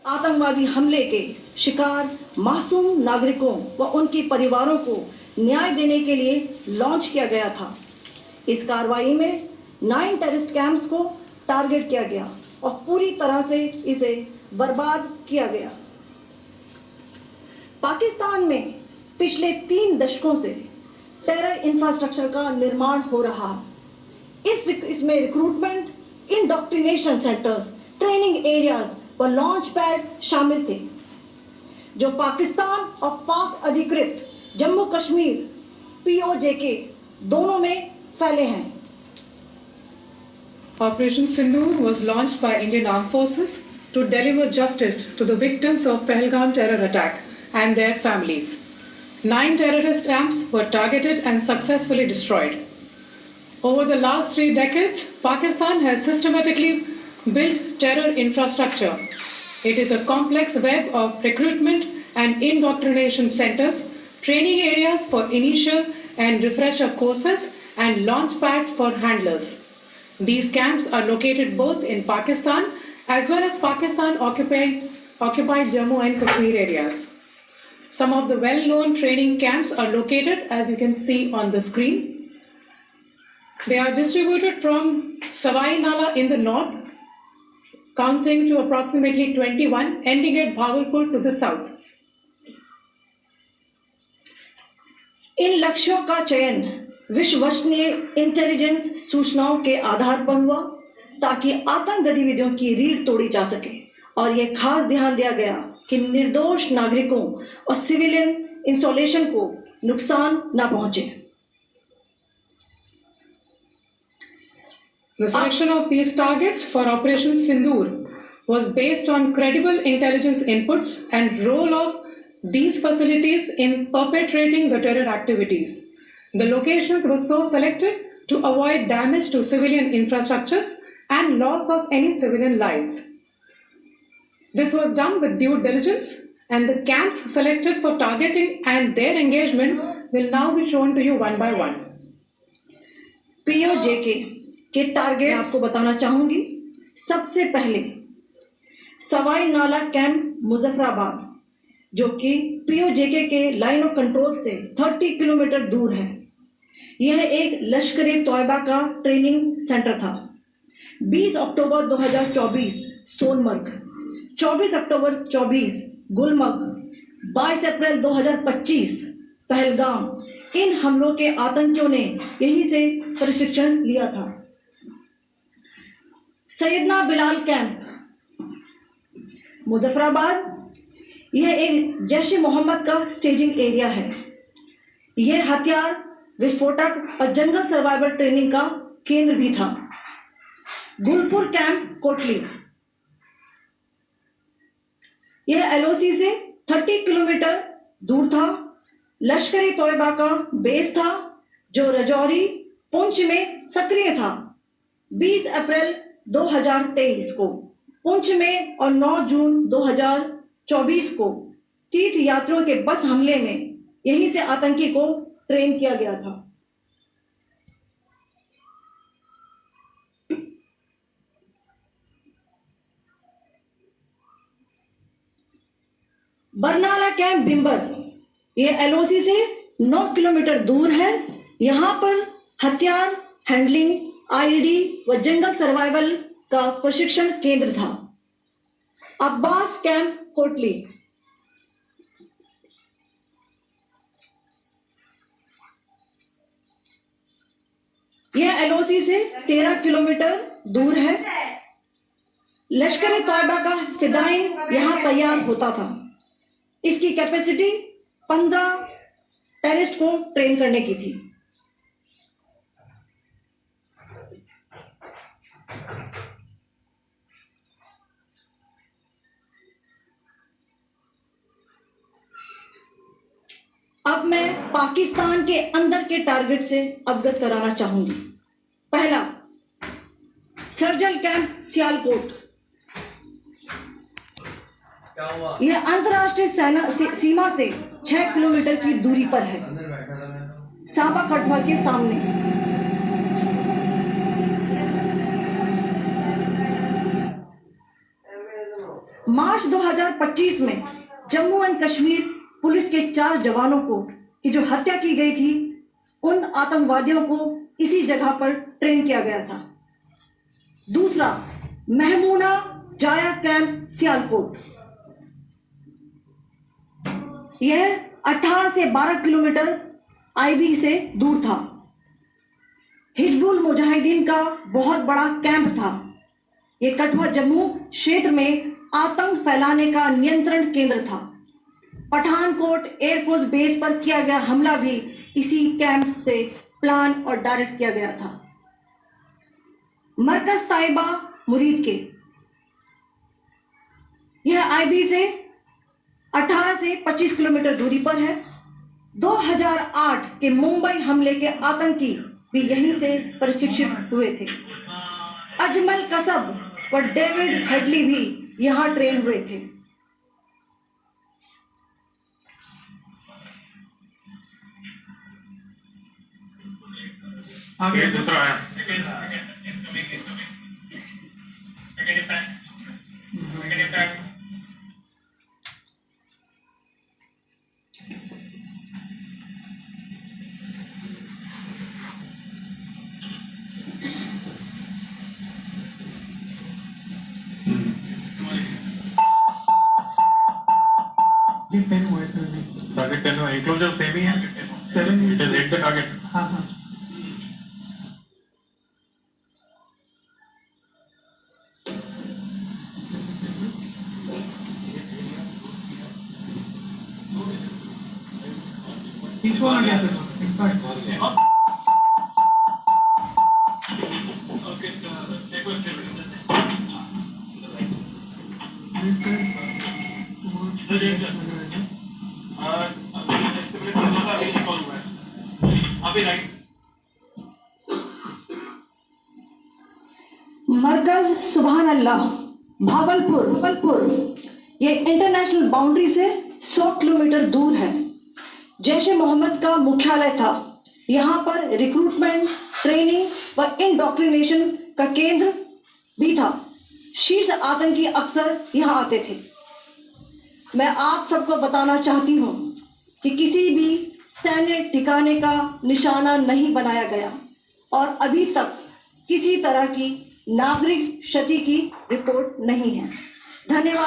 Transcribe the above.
आतंकवादी हमले के शिकार मासूम नागरिकों व उनके परिवारों को न्याय देने के लिए लॉन्च किया गया था। इस कार्रवाई में 9 टेररिस्ट कैंप्स को टारगेट किया गया और पूरी तरह से इसे बर्बाद किया गया। पाकिस्तान में पिछले 3 दशकों से टेरर इंफ्रास्ट्रक्चर का निर्माण हो रहा है। इसमें recruitment, indoctrination centres, training areas व लॉन्च पैड शामिल थे, जो पाकिस्तान और पाक अधिकृत जम्मू कश्मीर POJK दोनों में फैले हैं। Operation Sindoor was launched by Indian Armed Forces to deliver justice to the victims of Pahalgam terror attack and their families. 9 terrorist camps were targeted and successfully destroyed. Over the last 3 decades, Pakistan has systematically built terror infrastructure. It is a complex web of recruitment and indoctrination centers, training areas for initial and refresher courses, and launch pads for handlers. These camps are located both in Pakistan as well as Pakistan-occupied Jammu and Kashmir areas. Some of the well-known training camps are located, as you can see on the screen. They are distributed from Savai Nala in the north, counting to approximately 21, ending at Bhagalpur to the south. इन लक्ष्यों का चयन विश्वसनीय intelligence सूचनाओं के आधार पर हुआ ताकि आतंक गतिविधियों की रीढ़ तोड़ी जा सके, और यह खास ध्यान दिया गया कि निर्दोष नागरिकों और सिविलियन इंस्टॉलेशन को नुकसान न पहुंचे। The selection of these targets for Operation Sindoor was based on credible intelligence inputs and role of these facilities in perpetrating the terror activities. The locations were so selected to avoid damage to civilian infrastructures and loss of any civilian lives. This was done with due diligence, and the camps selected for targeting and their engagement will now be shown to you one by one. POJK के target आपको बताना चाहूंगी। सबसे पहले सवाई नाला camp Muzaffarabad, जो कि POJK के लाइन ऑफ कंट्रोल से 30 किलोमीटर दूर है। यह एक लश्कर-ए-तोयबा का ट्रेनिंग सेंटर था। 20 अक्टूबर 2024 सोनमर्ग, 24 अक्टूबर 24 गुलमर्ग, 22 अप्रैल 2025 पहलगाम, इन हमलों के आतंकियों ने यहीं से प्रशिक्षण लिया था। सैयदना बिलाल कैंप मुजफ्फराबाद, यह एक जैश मोहम्मद का स्टेजिंग एरिया है। यह हथियार, विस्फोटक और जंगल सर्वाइवल ट्रेनिंग का केंद्र भी था। गुलपुर कैंप कोटली, यह LOC से 30 किलोमीटर दूर था। लश्कर-ए-तोयबा का बेस था, जो रजौरी, पुंछ में सक्रिय था। 20 अप्रैल 2023 को पुंछ में और 9 जून 2024 को तीर्थ यात्रियों के बस हमले में यहीं से आतंकी को ट्रेन किया गया था। बरनाला कैंप बिम्बर, यह LOC से 9 किलोमीटर दूर है। यहां पर हथियार, हैंडलिंग, IED व जंगल सर्वाइवल का प्रशिक्षण केंद्र था। अब्बास कैंप कोटली, यह LOC से 13 किलोमीटर दूर है। लश्कर-ए-तोयबा का फिदाइन यहां तैयार होता था। इसकी कैपेसिटी 15 टेररिस्ट को ट्रेन करने की थी। अब मैं पाकिस्तान के अंदर के टारगेट से अवगत कराना चाहूंगी। पहला, सर्जल कैंप सियालकोट, यह अंतर्राष्ट्रीय सीमा से 6 किलोमीटर की दूरी पर है, साबा कठवा के सामने। मार्च 2023 2025 में जम्मू एंड कश्मीर पुलिस के 4 जवानों को की जो हत्या की गई थी, उन आतंकवादियों को इसी जगह पर ट्रेन किया गया था। दूसरा, महमूना जाया कैंप सियालकोट। यह 18 से 12 किलोमीटर आईबी से दूर था। हिजबुल मुजाहिदीन का बहुत बड़ा कैंप था। ये कठुआ जम्मू क्षेत्र में आतंक फैलाने का नियंत्रण केंद्र था। पठानकोट एयरफोर्स बेस पर किया गया हमला भी इसी कैंप से प्लान और डायरेक्ट किया गया था। मरकज ताइबा मुरीद के, यह आईबी से 18 से 25 किलोमीटर दूरी पर है। 2008 के मुंबई हमले के आतंकी भी यहीं से प्रशिक्षित हुए थे। अजमल कसब व डेविड हेडली भी यहां ट्रेन हुए थे। आगे दूसरा है टारगेट 10 हुआ, इंक्लोजर सेम ही है। 7 it is hit the target. हाँ Each one again, in fact. मरकज सुभान अल्लाह भावलपुर, ये इंटरनेशनल बाउंड्री से 100 किलोमीटर दूर है। जैश ए मोहम्मद का मुख्यालय था। यहाँ पर रिक्रूटमेंट, ट्रेनिंग व इंडॉक्ट्रिनेशन का केंद्र भी था। शीर्ष आतंकी अक्सर यहाँ आते थे। मैं आप सबको बताना चाहती हूँ कि किसी भी सैन्य ठिकाने का निशाना नहीं बनाया गया और अभी तक किसी तरह की नागरिक क्षति की रिपोर्ट नहीं है। धन्यवाद।